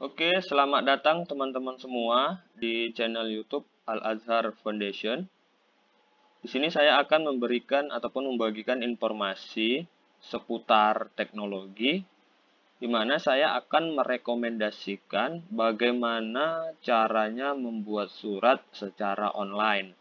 Oke, selamat datang teman-teman semua di channel YouTube Al-Azhar Foundation. Di sini saya akan memberikan ataupun membagikan informasi seputar teknologi, di mana saya akan merekomendasikan bagaimana caranya membuat surat secara online.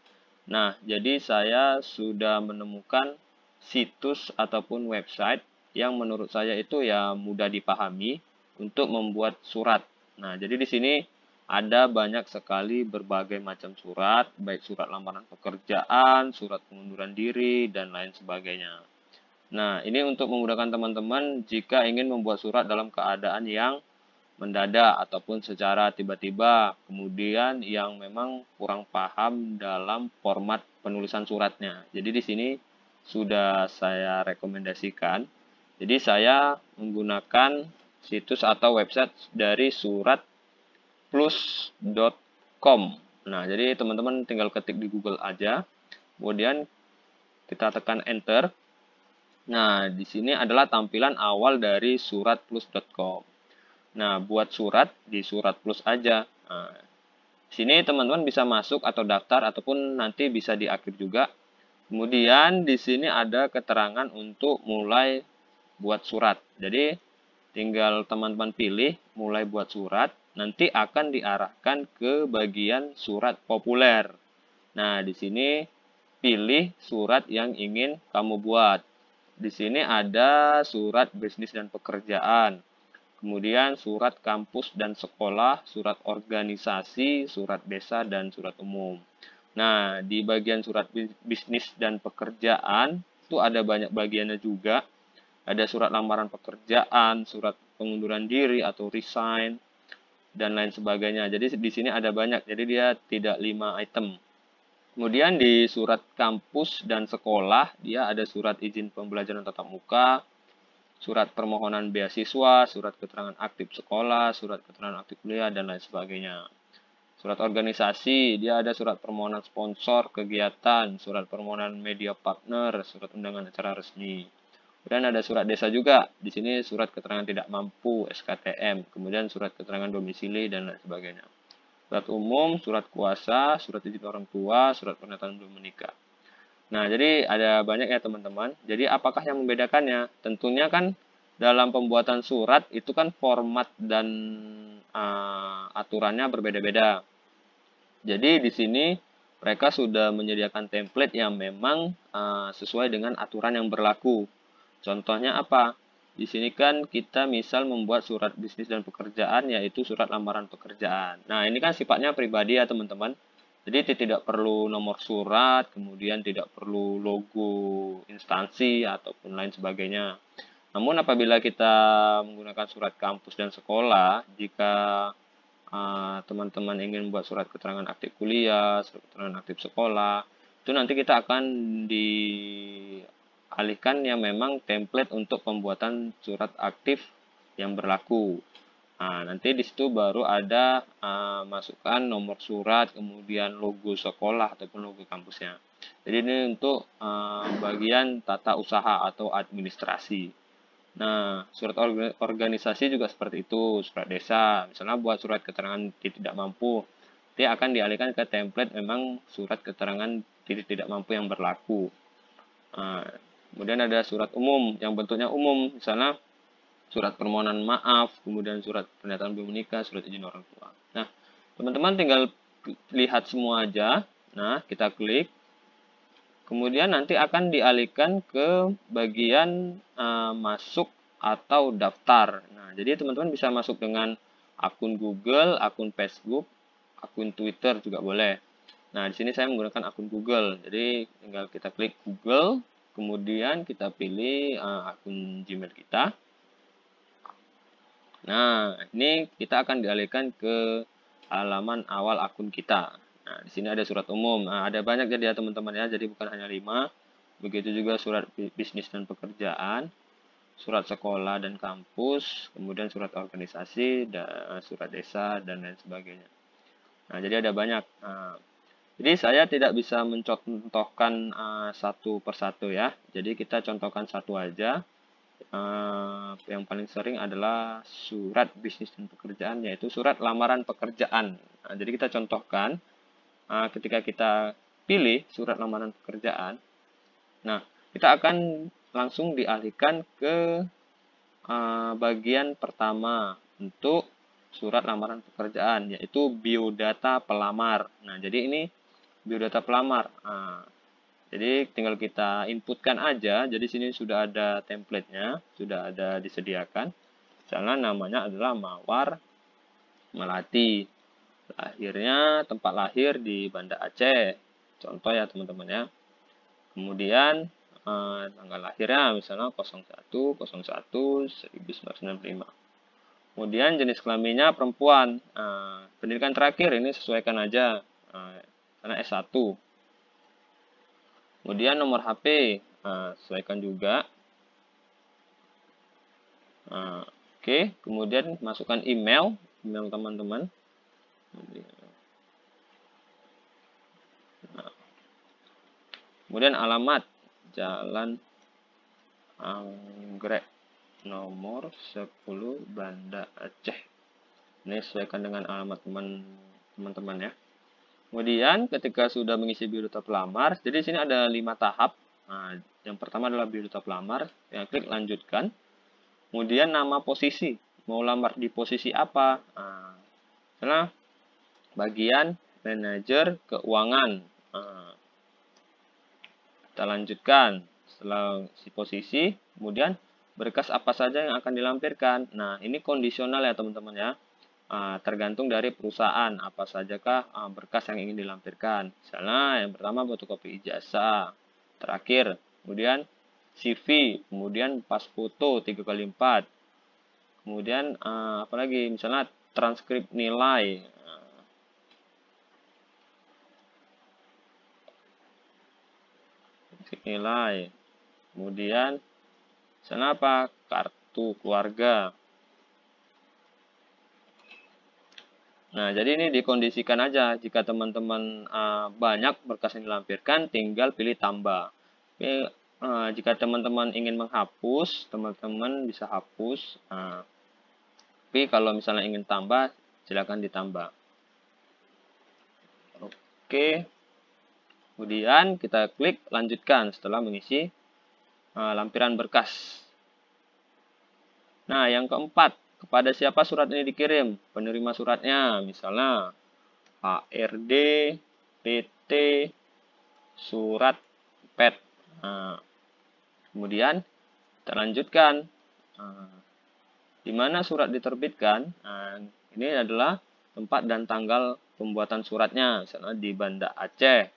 Nah, jadi saya sudah menemukan situs ataupun website yang menurut saya itu ya mudah dipahami untuk membuat surat. Nah, jadi di sini ada banyak sekali berbagai macam surat, baik surat lamaran pekerjaan, surat pengunduran diri, dan lain sebagainya. Nah, ini untuk memudahkan teman-teman jika ingin membuat surat dalam keadaan yang mendadak ataupun secara tiba-tiba, kemudian yang memang kurang paham dalam format penulisan suratnya. Jadi di sini sudah saya rekomendasikan. Jadi saya menggunakan situs atau website dari suratplus.com. Nah, jadi teman-teman tinggal ketik di Google aja, kemudian kita tekan enter. Nah, di sini adalah tampilan awal dari suratplus.com. Nah, buat surat di Surat Plus aja. Nah, sini teman-teman bisa masuk atau daftar ataupun nanti bisa di akhir juga. Kemudian di sini ada keterangan untuk mulai buat surat. Jadi tinggal teman-teman pilih mulai buat surat, nanti akan diarahkan ke bagian surat populer. Nah, di sini pilih surat yang ingin kamu buat. Di sini ada surat bisnis dan pekerjaan. Kemudian surat kampus dan sekolah, surat organisasi, surat desa, dan surat umum. Nah, di bagian surat bisnis dan pekerjaan, itu ada banyak bagiannya juga. Ada surat lamaran pekerjaan, surat pengunduran diri atau resign, dan lain sebagainya. Jadi di sini ada banyak, jadi dia tidak 5 item. Kemudian di surat kampus dan sekolah, dia ada surat izin pembelajaran tatap muka, surat permohonan beasiswa, surat keterangan aktif sekolah, surat keterangan aktif kuliah, dan lain sebagainya. Surat organisasi, dia ada surat permohonan sponsor kegiatan, surat permohonan media partner, surat undangan acara resmi. Kemudian ada surat desa juga, di sini surat keterangan tidak mampu, SKTM, kemudian surat keterangan domisili, dan lain sebagainya. Surat umum, surat kuasa, surat izin orang tua, surat pernyataan belum menikah. Nah, jadi ada banyak ya teman-teman. Jadi apakah yang membedakannya? Tentunya kan dalam pembuatan surat itu kan format dan aturannya berbeda-beda. Jadi di sini mereka sudah menyediakan template yang memang sesuai dengan aturan yang berlaku. Contohnya apa? Di sini kan kita misal membuat surat bisnis dan pekerjaan, yaitu surat lamaran pekerjaan. Nah, ini kan sifatnya pribadi ya teman-teman. Jadi tidak perlu nomor surat, kemudian tidak perlu logo instansi ataupun lain sebagainya. Namun apabila kita menggunakan surat kampus dan sekolah, jika teman-teman ingin membuat surat keterangan aktif kuliah, surat keterangan aktif sekolah, itu nanti kita akan dialihkan yang memang template untuk pembuatan surat aktif yang berlaku. Nah, nanti di situ baru ada masukkan nomor surat, kemudian logo sekolah ataupun logo kampusnya. Jadi ini untuk bagian tata usaha atau administrasi. Nah, surat organisasi juga seperti itu, surat desa. Misalnya buat surat keterangan tidak mampu, dia akan dialihkan ke template memang surat keterangan tidak mampu yang berlaku. Nah, kemudian ada surat umum yang bentuknya umum, misalnya surat permohonan maaf, kemudian surat pernyataan belum menikah, surat izin orang tua. Nah, teman-teman tinggal lihat semua aja. Nah, kita klik. Kemudian nanti akan dialihkan ke bagian masuk atau daftar. Nah, jadi teman-teman bisa masuk dengan akun Google, akun Facebook, akun Twitter juga boleh. Nah, di sini saya menggunakan akun Google. Jadi tinggal kita klik Google, kemudian kita pilih akun Gmail kita. Nah, ini kita akan dialihkan ke halaman awal akun kita. Nah, di sini ada surat umum. Nah, ada banyak jadi ya teman-teman ya, jadi bukan hanya 5. Begitu juga surat bisnis dan pekerjaan, surat sekolah dan kampus, kemudian surat organisasi, surat desa, dan lain sebagainya. Nah, jadi ada banyak. Nah, jadi saya tidak bisa mencontohkan satu persatu ya. Jadi kita contohkan satu aja. yang paling sering adalah surat bisnis dan pekerjaan, yaitu surat lamaran pekerjaan. Nah, jadi kita contohkan, ketika kita pilih surat lamaran pekerjaan, nah kita akan langsung dialihkan ke bagian pertama untuk surat lamaran pekerjaan, yaitu biodata pelamar. Nah, jadi ini biodata pelamar. Jadi tinggal kita inputkan aja. Jadi sini sudah ada template-nya, sudah ada disediakan. Misalnya namanya adalah Mawar Melati. Lahirnya tempat lahir di Banda Aceh. Contoh ya teman-teman ya. Kemudian tanggal lahirnya misalnya 01/01/1995. Kemudian jenis kelaminnya perempuan. Pendidikan terakhir ini sesuaikan aja karena S1. Kemudian nomor HP sesuaikan juga. Oke, kemudian masukkan email teman-teman. Kemudian alamat Jalan Anggrek nomor 10 Banda Aceh. Ini sesuaikan dengan alamat teman-teman ya. Kemudian ketika sudah mengisi biodata pelamar, jadi di sini ada 5 tahap. Yang pertama adalah biodata pelamar, yang klik lanjutkan. Kemudian nama posisi, mau lamar di posisi apa? Misalnya bagian manajer keuangan. Kita lanjutkan setelah si posisi, kemudian berkas apa saja yang akan dilampirkan. Nah, ini kondisional ya teman-teman ya. Tergantung dari perusahaan apa sajakah berkas yang ingin dilampirkan. Misalnya yang pertama fotokopi ijazah, terakhir kemudian CV, kemudian pas foto 3x4, kemudian apalagi misalnya transkrip nilai, kemudian misalnya apa, kartu keluarga. Nah, jadi ini dikondisikan aja. Jika teman-teman banyak berkas yang dilampirkan, tinggal pilih tambah. Oke, jika teman-teman ingin menghapus, teman-teman bisa hapus. Tapi kalau misalnya ingin tambah, silakan ditambah. Oke. Kemudian kita klik lanjutkan setelah mengisi lampiran berkas. Nah, yang keempat, kepada siapa surat ini dikirim? Penerima suratnya, misalnya HRD, PT, surat PET. Kemudian kita lanjutkan. Di mana surat diterbitkan? Ini adalah tempat dan tanggal pembuatan suratnya, misalnya di Banda Aceh.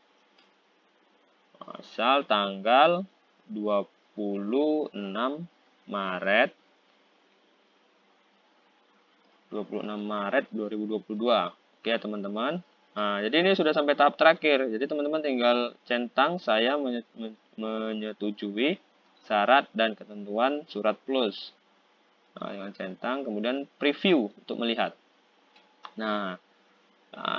Asal tanggal 26 Maret 2022. Oke ya teman-teman. Jadi ini sudah sampai tahap terakhir. Jadi teman-teman tinggal centang saya menyetujui syarat dan ketentuan surat plus. Dengan centang, kemudian preview untuk melihat.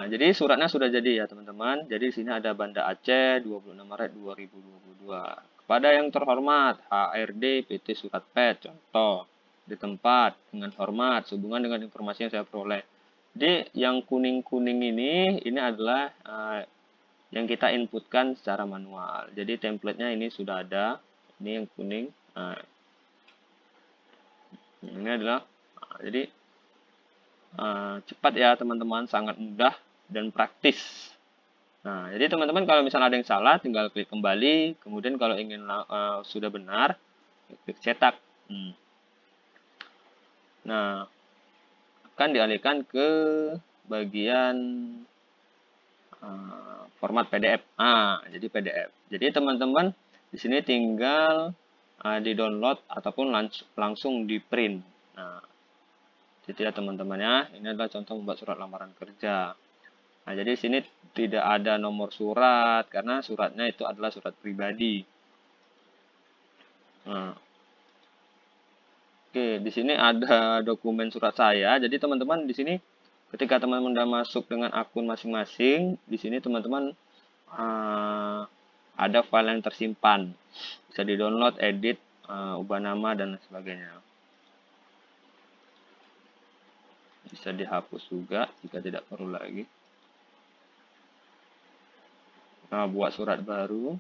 Jadi suratnya sudah jadi ya teman-teman. Jadi di sini ada Banda Aceh 26 Maret 2022. Kepada yang terhormat HRD PT Surat PET, contoh di tempat dengan hormat sehubungan dengan informasi yang saya peroleh. Jadi yang kuning-kuning ini adalah yang kita inputkan secara manual. Jadi template-nya ini sudah ada. Ini yang kuning. Ini adalah jadi cepat ya teman-teman, sangat mudah dan praktis. Jadi teman-teman kalau misalnya ada yang salah, tinggal klik kembali. Kemudian kalau ingin sudah benar, klik cetak. Nah, akan dialihkan ke bagian format PDF. Jadi PDF. Jadi teman-teman di sini tinggal di-download ataupun langsung di-print. Jadi ya teman-teman ya, ini adalah contoh membuat surat lamaran kerja. Jadi di sini tidak ada nomor surat karena suratnya itu adalah surat pribadi. Oke, di sini ada dokumen surat saya. Jadi teman-teman di sini ketika teman-teman sudah masuk dengan akun masing-masing, di sini teman-teman ada file yang tersimpan. Bisa di-download, edit, ubah nama dan sebagainya. Bisa dihapus juga jika tidak perlu lagi. Nah, buat surat baru.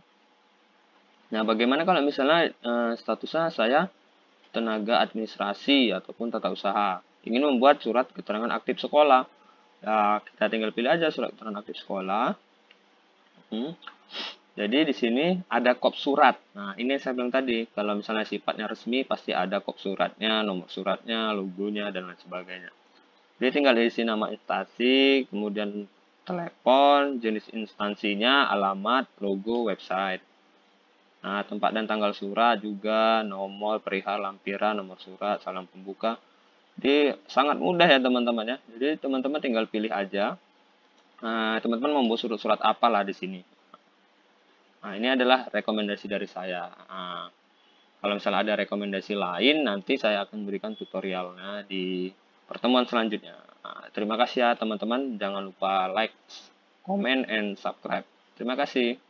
Nah, bagaimana kalau misalnya statusnya saya tenaga administrasi ataupun tata usaha, ingin membuat surat keterangan aktif sekolah? Ya, kita tinggal pilih aja surat keterangan aktif sekolah. Jadi di sini ada kop surat. Nah, ini yang saya bilang tadi, kalau misalnya sifatnya resmi pasti ada kop suratnya, nomor suratnya, logonya, dan lain sebagainya. Jadi tinggal isi nama instansi, kemudian telepon, jenis instansinya, alamat, logo, website. Nah, tempat dan tanggal surat juga, nomor, perihal, lampiran, nomor surat, salam pembuka. Jadi sangat mudah ya teman-teman ya. Jadi teman-teman tinggal pilih aja. Nah, teman-teman membuat surat-surat apalah di sini. Nah, ini adalah rekomendasi dari saya. Nah, kalau misalnya ada rekomendasi lain, nanti saya akan berikan tutorialnya di pertemuan selanjutnya. Nah, terima kasih ya teman-teman. Jangan lupa like, comment, and subscribe. Terima kasih.